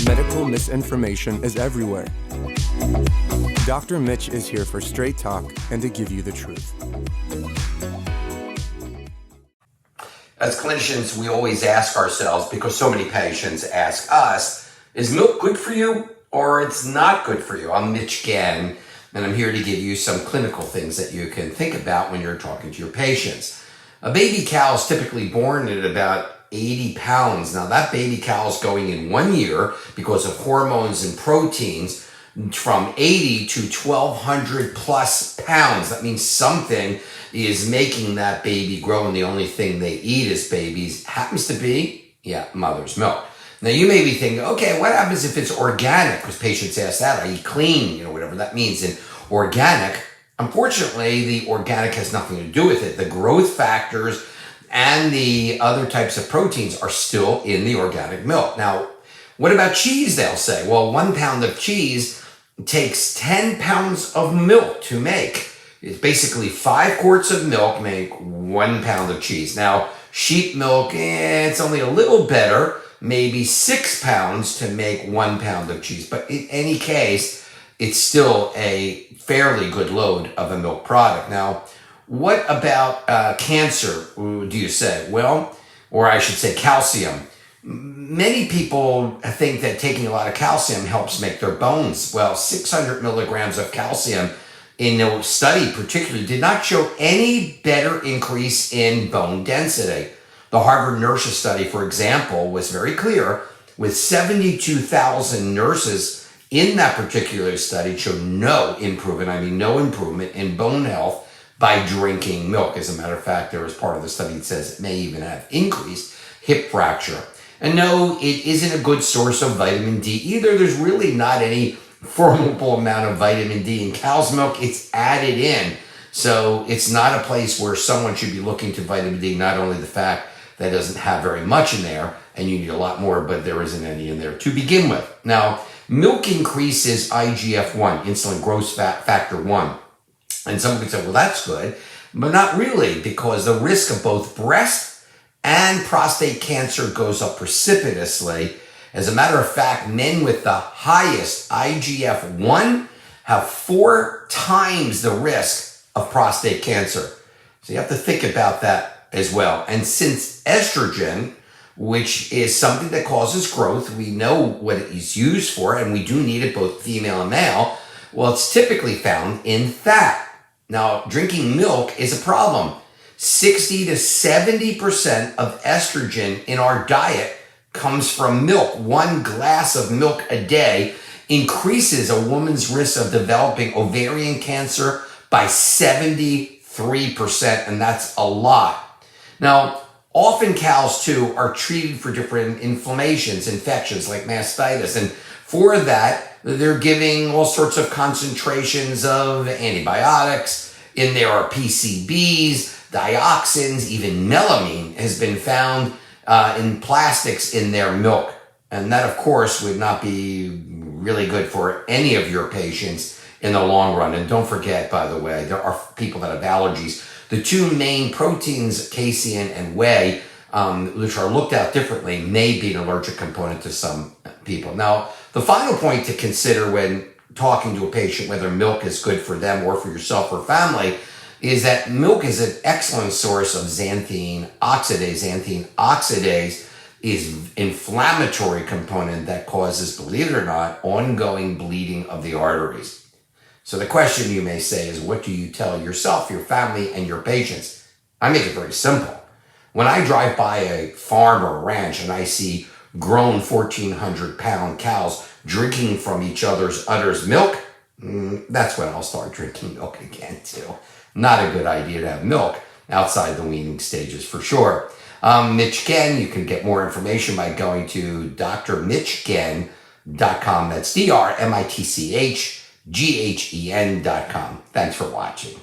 Medical misinformation is everywhere. Dr. Mitch is here for straight talk and to give you the truth. As clinicians, we always ask ourselves, because so many patients ask us, is milk good for you or it's not good for you? I'm Mitch Ghen, and I'm here to give you some clinical things that you can think about when you're talking to your patients. A baby cow is typically born at about 80 pounds. Now that baby cow is going in 1 year because of hormones and proteins from 80 to 1,200 plus pounds. That means something is making that baby grow, and the only thing they eat as babies happens to be, mother's milk. Now you may be thinking, okay, what happens if it's organic? Because patients ask that, I eat clean, whatever that means. And organic, unfortunately, the organic has nothing to do with it. The growth factors and the other types of proteins are still in the organic milk. Now, what about cheese, they'll say? Well, 1 pound of cheese takes 10 pounds of milk to make. It's basically 5 quarts of milk make 1 pound of cheese. Now, sheep milk, it's only a little better, maybe 6 pounds to make 1 pound of cheese. But in any case, it's still a fairly good load of a milk product. Now, what about cancer, do you say? Well, or I should say calcium. Many people think that taking a lot of calcium helps make their bones. Well, 600 milligrams of calcium in a study particularly did not show any better increase in bone density. The Harvard nurses study, for example, was very clear. With 72,000 nurses in that particular study, showed no improvement in bone health by drinking milk. As a matter of fact, there was part of the study that says it may even have increased hip fracture. And no, it isn't a good source of vitamin D either. There's really not any formidable amount of vitamin D in cow's milk. It's added in. So it's not a place where someone should be looking to vitamin D, not only the fact that it doesn't have very much in there, and you need a lot more, but there isn't any in there to begin with. Now, milk increases IGF-1, insulin growth factor 1. And someone could say, well, that's good, but not really, because the risk of both breast and prostate cancer goes up precipitously. As a matter of fact, men with the highest IGF-1 have 4 times the risk of prostate cancer. So you have to think about that as well. And since estrogen, which is something that causes growth, we know what it is used for, and we do need it both female and male. Well, it's typically found in fat. Now, drinking milk is a problem. 60 to 70% of estrogen in our diet comes from milk. 1 glass of milk a day increases a woman's risk of developing ovarian cancer by 73%, and that's a lot. Now, often cows too are treated for different inflammations, infections like mastitis, and for that, they're giving all sorts of concentrations of antibiotics. In there are PCBs, dioxins, even melamine has been found in plastics in their milk. And that, of course, would not be really good for any of your patients in the long run. And don't forget, by the way, there are people that have allergies. The 2 main proteins, casein and whey, which are looked at differently, may be an allergic component to some people. Now, the final point to consider when talking to a patient, whether milk is good for them or for yourself or family, is that milk is an excellent source of xanthine oxidase. Xanthine oxidase is an inflammatory component that causes, believe it or not, ongoing bleeding of the arteries. So the question you may say is, what do you tell yourself, your family, and your patients? I make it very simple. When I drive by a farm or a ranch and I see grown 1,400-pound cows drinking from each other's udders milk, that's when I'll start drinking milk again too. Not a good idea to have milk outside the weaning stages for sure. Mitch Ghen, you can get more information by going to drmitchghen.com. That's DrMitchGhen.com. Thanks for watching.